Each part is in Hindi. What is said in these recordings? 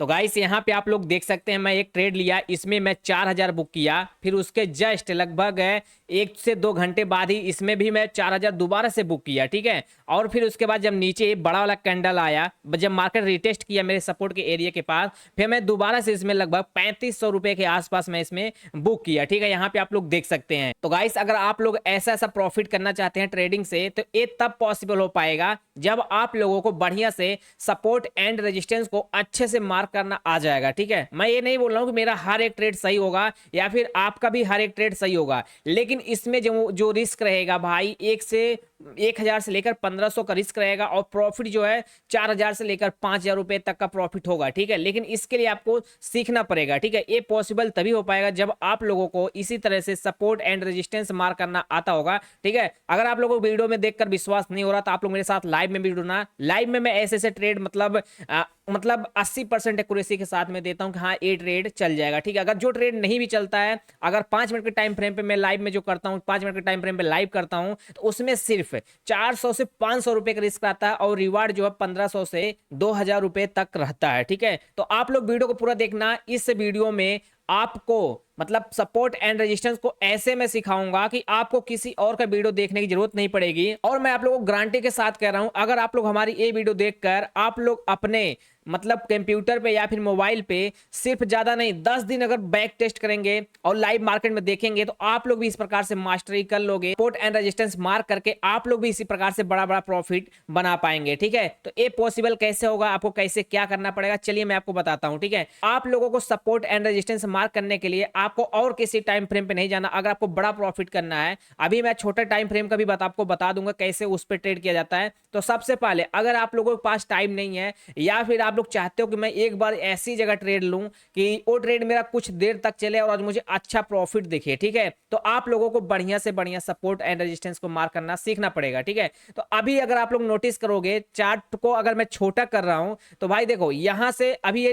तो गाइस यहाँ पे आप लोग देख सकते हैं, मैं एक ट्रेड लिया, इसमें मैं 4,000 बुक किया, फिर उसके जस्ट लगभग 1 से 2 घंटे बाद ही इसमें भी मैं 4,000 दोबारा से बुक किया, ठीक है। और फिर उसके बाद जब नीचे बड़ा वाला कैंडल आया, जब मार्केट रिटेस्ट किया मेरे सपोर्ट के एरिया के पास, फिर मैं दोबारा से इसमें लगभग 3500 रुपए के आसपास मैं इसमें बुक किया, ठीक है। यहाँ पे आप लोग देख सकते हैं। तो गाइस अगर आप लोग ऐसा ऐसा प्रॉफिट करना चाहते हैं ट्रेडिंग से, तो ये तब पॉसिबल हो पाएगा जब आप लोगों को बढ़िया से सपोर्ट एंड रेजिस्टेंस को अच्छे से मार्क करना आ जाएगा, ठीक है। मैं ये नहीं बोल रहा हूं कि मेरा हर एक ट्रेड सही होगा या फिर आपका भी हर एक ट्रेड सही होगा, लेकिन इसमें जो जो रिस्क रहेगा भाई, 1,000 से लेकर 1,500 का रिस्क रहेगा, और प्रॉफिट जो है 4,000 से लेकर 5,000 रुपए तक का प्रॉफिट होगा, ठीक है। लेकिन इसके लिए आपको सीखना पड़ेगा, ठीक है। ये पॉसिबल तभी हो पाएगा जब आप लोगों को इसी तरह से सपोर्ट एंड रेजिस्टेंस मार्क करना आता होगा, ठीक है। अगर आप लोगों को वीडियो में देखकर विश्वास नहीं हो रहा तो आप लोग मेरे साथ लाइव में भी जुड़ना। लाइव में मैं ऐसे ऐसे ट्रेड मतलब 80% एक्यूरेसी के साथ में देता हूं कि हाँ ये ट्रेड चल जाएगा, ठीक है। अगर जो ट्रेड नहीं भी चलता है, अगर 5 मिनट के टाइम फ्रेम पे मैं लाइव में जो करता हूं, 5 मिनट के टाइम फ्रेम पे लाइव करता हूं, तो उसमें सिर्फ 400 से 500 रुपए का रिस्क आता है, और रिवार्ड जो है 1,500 से 2,000 रुपए तक रहता है, ठीक है। तो आप लोग वीडियो को पूरा देखना। इस वीडियो में आपको मतलब सपोर्ट एंड रेजिस्टेंस को ऐसे में सिखाऊंगा कि आपको किसी और का वीडियो देखने की जरूरत नहीं पड़ेगी, और मैं आप लोगों को गारंटी के साथ कह रहा हूं, अगर आप लोग हमारी ये वीडियो देखकर आप लोग अपने मतलब कंप्यूटर पे या फिर मोबाइल पे सिर्फ ज्यादा नहीं 10 दिन अगर बैक टेस्ट करेंगे और लाइव मार्केट में देखेंगे, तो आप लोग भी इस प्रकार से मास्टरी कर लोगे। सपोर्ट एंड रेजिस्टेंस मार्क करके आप लोग भी इसी प्रकार से बड़ा बड़ा प्रॉफिट बना पाएंगे, ठीक है। तो ये पॉसिबल कैसे होगा, आपको कैसे क्या करना पड़ेगा, चलिए मैं आपको बताता हूं, ठीक है। आप लोगों को सपोर्ट एंड रेजिस्टेंस मार्क करने के लिए आपको और किसी टाइम फ्रेम पे नहीं जाना। अगर आपको बड़ा प्रॉफिट करना है, अभी मैं छोटे टाइम फ्रेम का भी आपको बता दूंगा कैसे उस पर ट्रेड किया जाता है। तो सबसे पहले अगर आप लोगों के पास टाइम नहीं है, या फिर आप लोग चाहते हो कि मैं एक बार ऐसी जगह ट्रेड लूं कि वो ट्रेड मेरा कुछ देर तक चले और आज मुझे अच्छा प्रॉफिट दिखे, ठीक है, तो आप लोगों को बढ़िया से बढ़िया सपोर्ट एंड रेजिस्टेंस को मार्क करना सीखना पड़ेगा, ठीक है। तो अभी अगर आप लोग नोटिस करोगे चार्ट को, अगर मैं छोटा कर रहा हूं तो भाई देखो यहां से अभी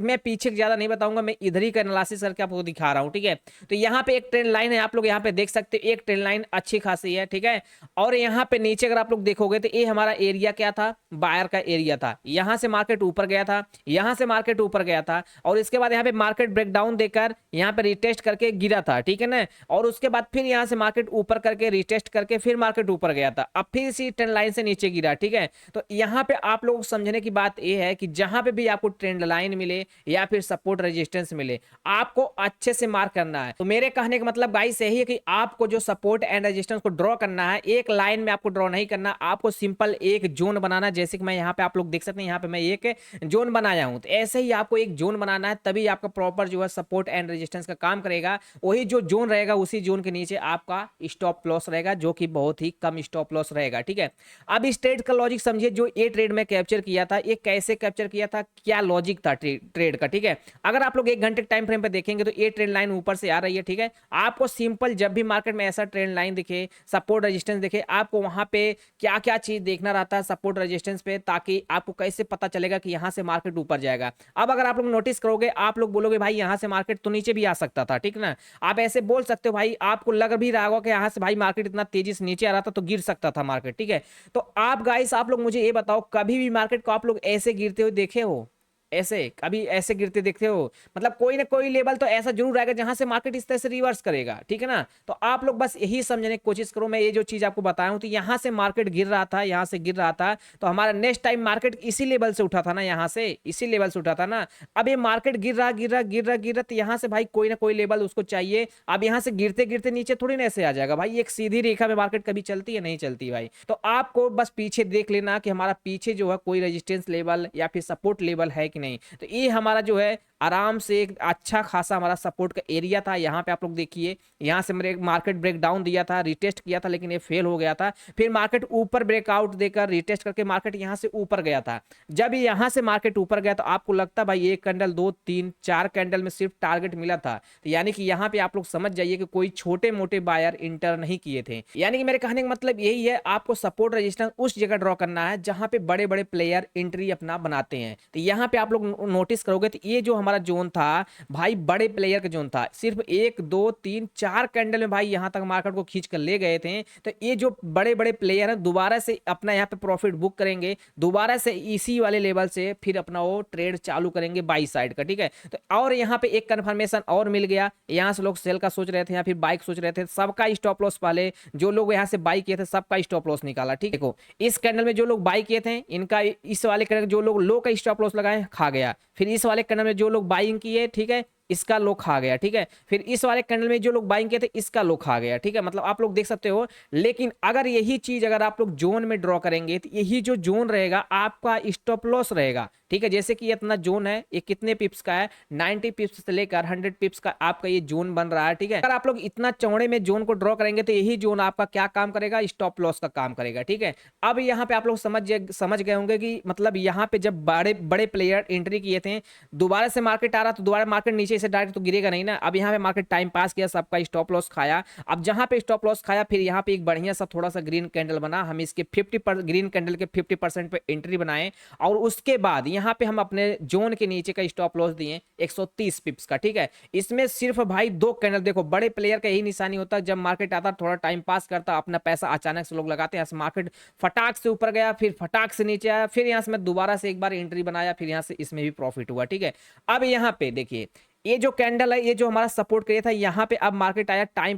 मैं पीछे ज्यादा नहीं बताऊंगा, मैं इधर ही का एनालिसिस करके आपको दिखा रहा हूं, ठीक है। तो यहां पे एक ट्रेंड लाइन है, आप लोग यहां पे देख सकते हो, एक ट्रेंड लाइन अच्छी खासी है, ठीक है। और यहां पे नीचे अगर आप लोग देखोगे तो ये हमारा एरिया क्या था, बायर का एरिया था। यहां से मार्केट ऊपर गया था, यहां से मार्केट ऊपर गया था, और इसके बाद यहां पे मार्केट ब्रेकडाउन देकर यहां पे रिटेस्ट करके गिरा था, ठीक है ना। और उसके बाद फिर यहां से मार्केट ऊपर करके रिटेस्ट करके फिर मार्केट ऊपर गया था, अब फिर इसी ट्रेंड लाइन से नीचे गिरा, ठीक है। तो यहां पे आप लोग समझने की बात यह है कि जहां पे भी आपको ट्रेंड लाइन मिले या फिर सपोर्ट रेजिस्टेंस मिले, आपको अच्छे से मार्क करना है। तो मेरे कहने का मतलब गाइस यही है कि आपको जो सपोर्ट एंड रेजिस्टेंस को ड्रॉ करना है, एक लाइन में आपको ड्रॉ नहीं करना, आपको सिंपल एक जोन बनाना। जैसे कि मैं यहाँ पे आप लोग देख सकते हैं, यहाँ पे मैं एक जोन बनाया हूं, तो ऐसे ही आपको एक जोन बनाना है, तभी आपका प्रॉपर जो है सपोर्ट एंड रेजिस्टेंस का काम करेगा। वही जो जोन रहेगा उसी जोन के नीचे आपका स्टॉप लॉस रहेगा, जो कि बहुत ही कम स्टॉप लॉस रहेगा, ठीक है। अब इस ट्रेड का लॉजिक समझिए, जो ये ट्रेड में कैप्चर किया था, ये कैसे कैप्चर किया था, क्या लॉजिक था ट्रेड का, ठीक है। अगर आप लोग 1 घंटे टाइम फ्रेम पे देखेंगे तो ये ट्रेंड लाइन ऊपर से आ रही है, ठीक है। आपको सिंपल जब भी मार्केट में ऐसा ट्रेंड लाइन दिखे, सपोर्ट रेजिस्टेंस दिखे, आपको वहां पे क्या क्या चीज देखना रहता है सपोर्ट रेजिस्टेंस पे, ताकि आपको कैसे पता चलेगा कि यहां से मार्केट ऊपर जाएगा। अब अगर आप लोग नोटिस करोगे, आप लोग बोलोगे भाई यहां से मार्केट तो नीचे भी आ सकता था, ठीक ना। आप ऐसे बोल सकते हो, भाई आपको लग भी रहा होगा कि यहां से भाई मार्केट इतना तेजी से नीचे आ रहा था तो गिर सकता था मार्केट, ठीक है। तो आप गाइस आप लोग मुझे ये बताओ, कभी भी मार्केट को आप लोग ऐसे गिरते हुए देखे हो? ऐसे कभी ऐसे गिरते देखते हो? मतलब कोई ना कोई लेवल तो ऐसा जरूर आएगा जहां से मार्केट इस तरह से रिवर्स करेगा, ठीक है ना। तो आप लोग बस यही समझने की कोशिश करो। मैं ये जो चीज आपको बताया हूं, तो यहां से मार्केट गिर रहा था, यहां से गिर रहा था, तो हमारा नेक्स्ट टाइम मार्केट इसी लेवल से उठा था ना, यहां से इसी लेवल से उठा था ना। अब ये मार्केट गिर रहा गिर रहा गिर रहा गिर रहा, तो यहां से भाई कोई ना कोई लेवल उसको चाहिए। अब यहां से गिरते गिरते नीचे थोड़ी ना ऐसे आ जाएगा भाई, एक सीधी रेखा में मार्केट कभी चलती है? नहीं चलती भाई। तो आपको बस पीछे देख लेना कि हमारा पीछे जो है कोई रेजिस्टेंस लेवल या फिर सपोर्ट लेवल है कि नहीं। तो ये हमारा जो है आराम से एक अच्छा खासा हमारा सपोर्ट का एरिया था। यहाँ पे आप लोग देखिए, यहाँ से मेरे मार्केट ब्रेकडाउन दिया था, रिटेस्ट किया था, लेकिन ये फेल हो गया था। फिर मार्केट ऊपर ब्रेकआउट देकर रिटेस्ट करके मार्केट यहाँ से ऊपर गया था। जब यहाँ से मार्केट ऊपर गया तो आपको लगता भाई एक कैंडल, 2 3 4 कैंडल में सिर्फ टारगेट मिला था, तो यानी कि यहाँ पे आप लोग समझ जाइए कि कोई छोटे मोटे बायर इंटर नहीं किए थे। यानी कि मेरे कहने का मतलब यही है, आपको सपोर्ट रेजिस्टेंस उस जगह ड्रॉ करना है जहां पे बड़े बड़े प्लेयर एंट्री अपना बनाते हैं। तो यहाँ पे आप लोग नोटिस करोगे तो ये जो हमारा हमारा जोन था भाई, बड़े प्लेयर का जोन था, सिर्फ 1 2 3 4 कैंडल में भाई यहाँ तक मार्केट को खींच कर ले गए थे। तो ये जो बड़े बड़े प्लेयर हैं दोबारा से अपना यहाँ पे प्रॉफिट बुक करेंगे, दोबारा से इसी वाले लेवल से फिर अपना वो ट्रेड चालू करेंगे बाई साइड का, ठीक है। तो और यहाँ पे एक कंफर्मेशन और मिल गया, यहाँ से लोग सेल का सोच रहे थे या फिर बाइक सोच रहे थे, सबका स्टॉप लॉस, पहले जो लोग यहाँ से बाई किए थे सबका स्टॉप लॉस निकाला, ठीक है। देखो इस कैंडल में जो लोग बाई किए थे इनका, इस वाले कैंडल जो लोग लो का स्टॉप लॉस लगाए खा गया, फिर इस वाले कैंडल में जो लोग बाइंग किए, ठीक है, इसका लो खा गया, ठीक है, फिर इस वाले कैंडल में जो लोग बाइंग किए थे इसका लो खा गया, ठीक है। मतलब आप लोग देख सकते हो। लेकिन अगर यही चीज अगर आप लोग जोन में ड्रॉ करेंगे तो यही जो जोन रहेगा आपका स्टॉप लॉस रहेगा, ठीक है। जैसे कि ये इतना जोन है, ये कितने पिप्स का है, 90 पिप्स से लेकर 100 पिप्स का आपका ये जोन बन रहा है, ठीक है। अगर आप लोग इतना चौड़े में जोन को ड्रॉ करेंगे तो यही जोन आपका क्या काम करेगा, स्टॉप लॉस का काम करेगा, ठीक है। अब यहाँ पे आप लोग समझ गए होंगे कि मतलब यहाँ पे जब बड़े बड़े प्लेयर एंट्री किए थे, दोबारा से मार्केट आ रहा तो दोबारा मार्केट नीचे से डायरेक्ट तो गिरेगा नहीं ना। अब यहाँ पे मार्केट टाइम पास किया, सबका स्टॉप लॉस खाया। अब जहां पे स्टॉप लॉस खाया फिर यहाँ पे एक बढ़िया सा थोड़ा सा ग्रीन कैंडल बना, हम इसके 50% ग्रीन कैंडल के 50% पे एंट्री बनाए, और उसके बाद यहाँ पे हम अपने जोन के नीचे का स्टॉप लॉस दिए 130 पिप्स का, ठीक है। इसमें सिर्फ भाई 2 कैंडल, देखो बड़े प्लेयर का यही निशानी होता है, जब मार्केट आता थोड़ा टाइम पास करता, अपना पैसा अचानक से लोग लगाते हैं, मार्केट फटाक से ऊपर गया, फिर फटाक से नीचे आया, फिर यहाँ से मैं दोबारा से एक बार एंट्री बनाया, फिर यहाँ से इसमें भी प्रॉफिट हुआ, ठीक है। अब यहाँ पे देखिए ये जो कैंडल है, ये जो हमारा सपोर्ट किया था यहाँ पे, अब मार्केट आया टाइम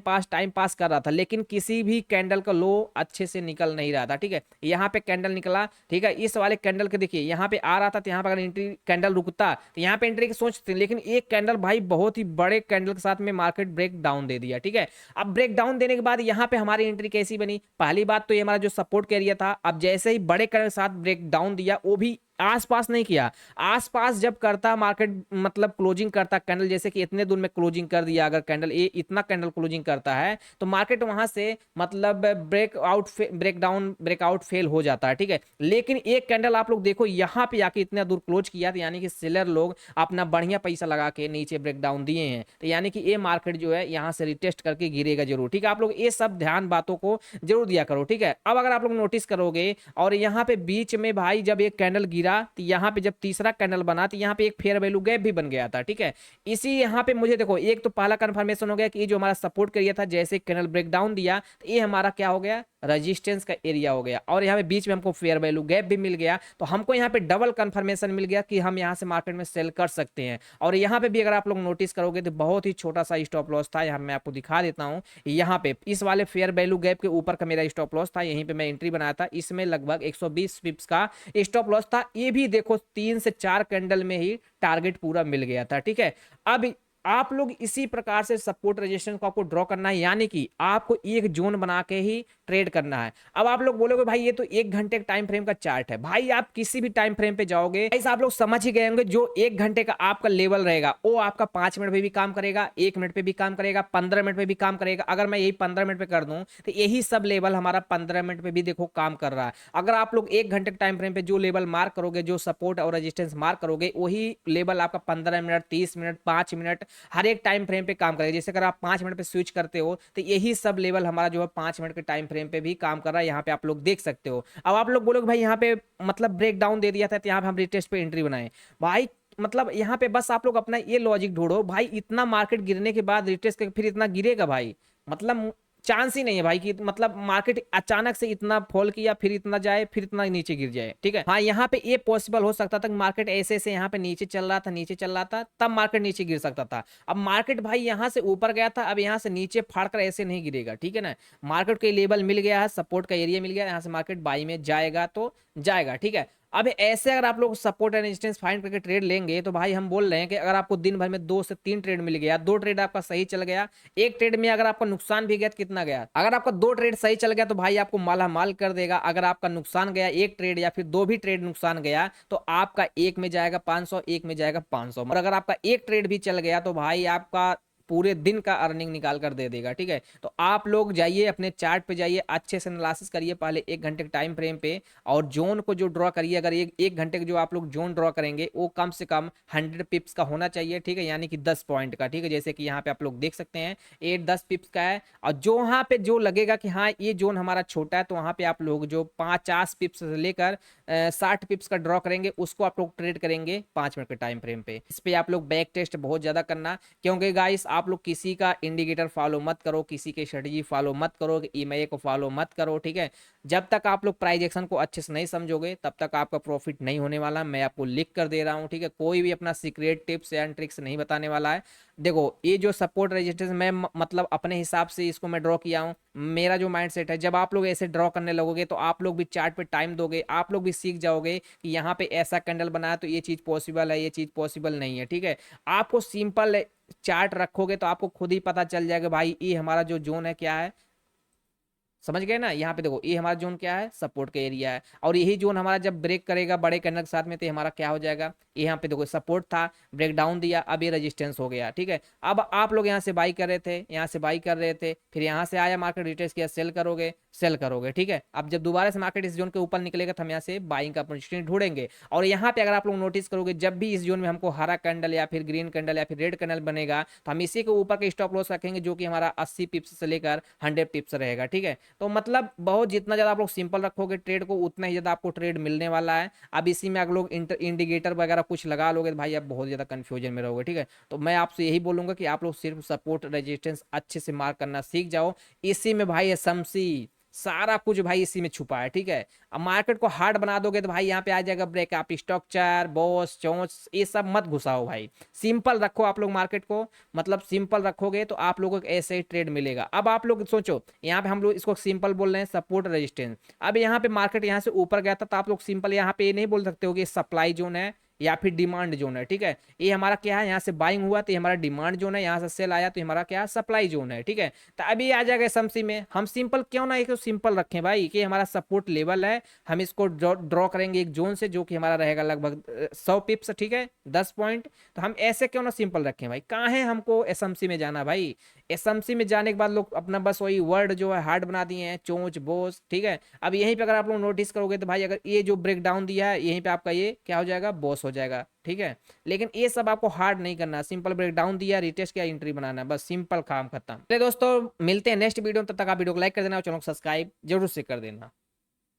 पास कर रहा था, लेकिन किसी भी कैंडल का लो अच्छे से निकल नहीं रहा था, ठीक है। यहाँ पे कैंडल निकला, ठीक है, इस वाले कैंडल के देखिए यहाँ पे आ रहा था, तो यहाँ पे अगर एंट्री कैंडल रुकता तो यहाँ पे एंट्री की सोचते, लेकिन एक कैंडल भाई बहुत ही बड़े कैंडल के साथ में मार्केट ब्रेक डाउन दे दिया, ठीक है। अब ब्रेक डाउन देने के बाद यहाँ पे हमारी एंट्री कैसी बनी, पहली बात तो ये हमारा जो सपोर्ट का एरिया था, अब जैसे ही बड़े कैंडल के साथ ब्रेक डाउन दिया, वो भी आसपास नहीं किया, आसपास जब करता मार्केट मतलब क्लोजिंग करता कैंडल, जैसे कि इतने दूर में क्लोजिंग कर दिया, अगर कैंडल ये इतना कैंडल क्लोजिंग करता है तो मार्केट वहां से मतलब ब्रेकआउट फेल हो जाता है, ठीक है। लेकिन एक कैंडल आप लोग देखो यहाँ पे आके इतना दूर क्लोज किया, तो यानी कि सेलर लोग अपना बढ़िया पैसा लगा के नीचे ब्रेकडाउन दिए हैं, तो यानी कि ये मार्केट जो है यहाँ से रिटेस्ट करके गिरेगा जरूर, ठीक है। आप लोग ये सब ध्यान बातों को जरूर दिया करो, ठीक है। अब अगर आप लोग नोटिस करोगे और यहाँ पे बीच में भाई जब एक कैंडल गिरा, तो यहाँ पे जब तीसरा कैंडल बना तो यहाँ पे एक फेयर वैल्यू गैप भी बन गया था, ठीक है। इसी यहाँ पे मुझे देखो एक तो पहला कंफर्मेशन हो गया कि ये जो हमारा सपोर्ट एरिया था, जैसे कैंडल ब्रेकडाउन दिया तो ये हमारा क्या हो गया, रेजिस्टेंस का एरिया हो गया, और यहाँ पे बीच में हमको फेयर वैल्यू गैप भी मिल गया, तो हमको यहाँ पे डबल कंफर्मेशन मिल गया कि हम यहाँ से मार्केट में सेल कर सकते हैं। और यहाँ पे भी अगर आप लोग नोटिस करोगे तो बहुत ही छोटा सा स्टॉप लॉस था, यहाँ मैं आपको दिखा देता हूँ। यहाँ पे इस वाले फेयर वैल्यू गैप के ऊपर का मेरा स्टॉप लॉस था, यहीं पे मैं एंट्री बनाया था, इसमें लगभग 120 पिप्स का स्टॉप लॉस था। ये भी देखो 3 से 4 कैंडल में ही टारगेट पूरा मिल गया था, ठीक है। अब आप लोग इसी प्रकार से सपोर्ट रेजिस्टेंस को आपको ड्रॉ करना है, यानी कि आपको एक जोन बना के ही ट्रेड करना है। अब आप लोग बोलोगे भाई ये तो 1 घंटे का टाइम फ्रेम का चार्ट है, भाई आप किसी भी टाइम फ्रेम पे जाओगे ऐसा आप लोग समझ ही गए होंगे, जो 1 घंटे का आपका लेवल रहेगा वो आपका 5 मिनट पे भी काम करेगा, 1 मिनट पे भी काम करेगा, 15 मिनट पे भी काम करेगा। अगर मैं यही 15 मिनट पे कर दूं तो यही सब लेवल हमारा 15 मिनट पे भी देखो काम कर रहा है। अगर आप लोग 1 घंटे के टाइम फ्रेम पे जो लेवल मार्क करोगे, जो सपोर्ट और रेजिस्टेंस मार्क करोगे, वही लेवल आपका 15 मिनट, 30 मिनट, 5 मिनट हर एक टाइम फ्रेम पे काम करेगा। जैसे अगर आप 5 मिनट पे स्विच करते हो तो यही सब लेवल हमारा जो है 5 मिनट के टाइम फ्रेम पे भी काम कर रहा है, यहाँ पे आप लोग देख सकते हो। अब आप लोग बोलोगे भाई यहाँ पे मतलब ब्रेक डाउन दे दिया था तो यहाँ पे हम रिटेस्ट पे एंट्री बनाए, भाई मतलब यहाँ पे बस आप लोग अपना ये लॉजिक ढूंढो, भाई इतना मार्केट गिरने के बाद रिटेस्ट फिर इतना गिरेगा भाई, मतलब चांस ही नहीं है भाई कि मतलब मार्केट अचानक से इतना फॉल किया, फिर इतना जाए, फिर इतना नीचे गिर जाए, ठीक है। हाँ यहाँ पे ये पॉसिबल हो सकता था कि मार्केट ऐसे से यहाँ पे नीचे चल रहा था तब मार्केट नीचे गिर सकता था। अब मार्केट भाई यहाँ से ऊपर गया था, अब यहाँ से नीचे फाड़ कर ऐसे नहीं गिरेगा, ठीक है ना। मार्केट को लेवल मिल गया है, सपोर्ट का एरिया मिल गया, यहाँ से मार्केट बाई में जाएगा तो जाएगा, ठीक है। अब ऐसे अगर आप लोग सपोर्ट एंड रेजिस्टेंस फाइंड करके ट्रेड लेंगे तो भाई हम बोल रहे हैं कि अगर आपको दिन भर में 2 से 3 ट्रेड मिल गया, 2 ट्रेड आपका सही चल गया, एक ट्रेड में अगर आपका नुकसान भी गया तो कितना गया, अगर आपका 2 ट्रेड सही चल गया तो भाई आपको मालामाल कर देगा। अगर आपका नुकसान गया एक ट्रेड या फिर 2 भी ट्रेड नुकसान गया तो आपका एक में जाएगा 500, एक में जाएगा 500। और अगर आपका एक ट्रेड भी चल गया तो भाई आपका पूरे दिन का अर्निंग निकाल कर दे देगा, ठीक है। तो आप लोग जाइए अपने चार्ट पे जाइए, अच्छे से एनालिसिस करिए पहले 1 घंटे के टाइम फ्रेम पे, और जोन को जो ड्रॉ करिए, अगर एक घंटे के जो आप लोग जोन ड्रॉ करेंगे वो कम से कम 100 पिप्स का होना चाहिए, ठीक है, यानी कि 10 पॉइंट का, ठीक है। जैसे कि यहाँ पे आप लोग देख सकते हैं 8-10 पिप्स का है, और जो वहाँ पे जो लगेगा कि हाँ ये जोन हमारा छोटा है, तो वहाँ पे आप लोग जो 50 पिप्स से लेकर 60 पिप्स का ड्रॉ करेंगे उसको आप लोग ट्रेड करेंगे 5 मिनट के टाइम फ्रेम पे। इस पे आप लोग बैक टेस्ट बहुत ज्यादा करना, क्योंकि गाइस आप लोग किसी का इंडिकेटर फॉलो मत करो, किसी के स्ट्रेटजी फॉलो मत करो, ईएमआई को फॉलो मत करो, ठीक है। जब तक आप लोग प्राइस एक्शन को अच्छे से नहीं समझोगे तब तक आपका प्रॉफिट नहीं होने वाला, मैं आपको लिख कर दे रहा हूँ, ठीक है। कोई भी अपना सीक्रेट टिप्स एंड ट्रिक्स नहीं बताने वाला है। देखो ये जो सपोर्ट रेजिस्टेंस मैं मतलब अपने हिसाब से इसको मैं ड्रॉ किया हूँ, मेरा जो माइंड सेट है, जब आप लोग ऐसे ड्रॉ करने लगोगे तो आप लोग भी चार्ट पे टाइम दोगे, आप लोग भी सीख जाओगे कि यहाँ पे ऐसा कैंडल बनाया तो ये चीज पॉसिबल है, ये चीज पॉसिबल नहीं है, ठीक है। आपको सिंपल चार्ट रखोगे तो आपको खुद ही पता चल जाएगा भाई ये हमारा जो जोन है क्या है, समझ गए ना। यहाँ पे देखो ये हमारा जोन क्या है, सपोर्ट का एरिया है, और यही जोन हमारा जब ब्रेक करेगा बड़े कैंडल के साथ में तो हमारा क्या हो जाएगा, ये यहाँ पे देखो सपोर्ट था, ब्रेक डाउन दिया, अब ये रेजिस्टेंस हो गया, ठीक है। अब आप लोग यहाँ से बाई कर रहे थे, यहाँ से बाई कर रहे थे, फिर यहाँ से आया मार्केट रिटेस्ट किया, सेल करोगे, सेल करोगे, ठीक है। अब जब दोबारा से मार्केट इस जोन के ऊपर निकलेगा तो हम यहाँ से बाइंग का अपॉर्चुनिटी ढूंढेंगे, और यहाँ पे अगर आप लोग नोटिस करोगे जब भी इस जोन में हमको हरा कैंडल या फिर ग्रीन कैंडल या फिर रेड कैंडल बनेगा तो हम इसी के ऊपर के स्टॉप लॉस रखेंगे, जो कि हमारा 80 पिप्स से लेकर 100 पिप्स रहेगा, ठीक है। तो मतलब बहुत जितना ज्यादा आप लोग सिंपल रखोगे ट्रेड को उतना ही ज्यादा आपको ट्रेड मिलने वाला है। अब इसी में अगर लोग इंडिकेटर वगैरह कुछ लगा लोगे तो भाई आप बहुत ज्यादा कंफ्यूजन में रहोगे, ठीक है। तो मैं आपसे यही बोलूंगा कि आप लोग सिर्फ सपोर्ट रेजिस्टेंस अच्छे से मार्क करना सीख जाओ, इसी में भाई एसएमसी सारा कुछ भाई इसी में छुपा है, ठीक है। अब मार्केट को हार्ड बना दोगे तो भाई यहाँ पे आ जाएगा ब्रेक, आप स्ट्रक्चर बॉस चोंच ये सब मत घुसाओ भाई, सिंपल रखो आप लोग मार्केट को, मतलब सिंपल रखोगे तो आप लोगों को ऐसे ही ट्रेड मिलेगा। अब आप लोग सोचो यहाँ पे हम लोग इसको सिंपल बोल रहे हैं सपोर्ट रेजिस्टेंस, अब यहाँ पे मार्केट यहाँ से ऊपर गया था तो आप लोग सिंपल यहाँ पे ये नहीं बोल सकते हो कि सप्लाई जोन है या फिर डिमांड जोन है, ठीक है। ये हमारा क्या है, यहाँ से बाइंग हुआ तो ये हमारा डिमांड जोन है, यहाँ से सेल आया तो हमारा क्या सप्लाई जोन है, ठीक है। तो अभी आ जाएगा एसएमसी में, हम सिंपल क्यों ना एक सिंपल रखें भाई कि हमारा सपोर्ट लेवल है, हम इसको ड्रॉ करेंगे एक जोन से जो कि हमारा रहेगा लगभग 100 पिप्स, ठीक है, 10 पॉइंट। तो हम ऐसे क्यों ना सिंपल रखें भाई, कहाँ है हमको एसएमसी में जाना भाई। एसएमसी में जाने के बाद लोग अपना बस वही वर्ड जो है हार्ड बना दिए हैं, चोंच बोस, ठीक है। अब यहीं पे अगर आप लोग नोटिस करोगे तो भाई अगर ये जो ब्रेक डाउन दिया है यहीं पे आपका ये क्या हो जाएगा, बॉस हो जाएगा, ठीक है। लेकिन ये सब आपको हार्ड नहीं करना, सिंपल ब्रेक डाउन दिया रिटेस्ट किया एंट्री बनाना है, बस सिंपल काम खत्म। तो दोस्तों मिलते हैं नेक्स्ट वीडियो में, तब तक आप वीडियो को लाइक कर देना और चैनल को सब्सक्राइब जरूर से कर देना।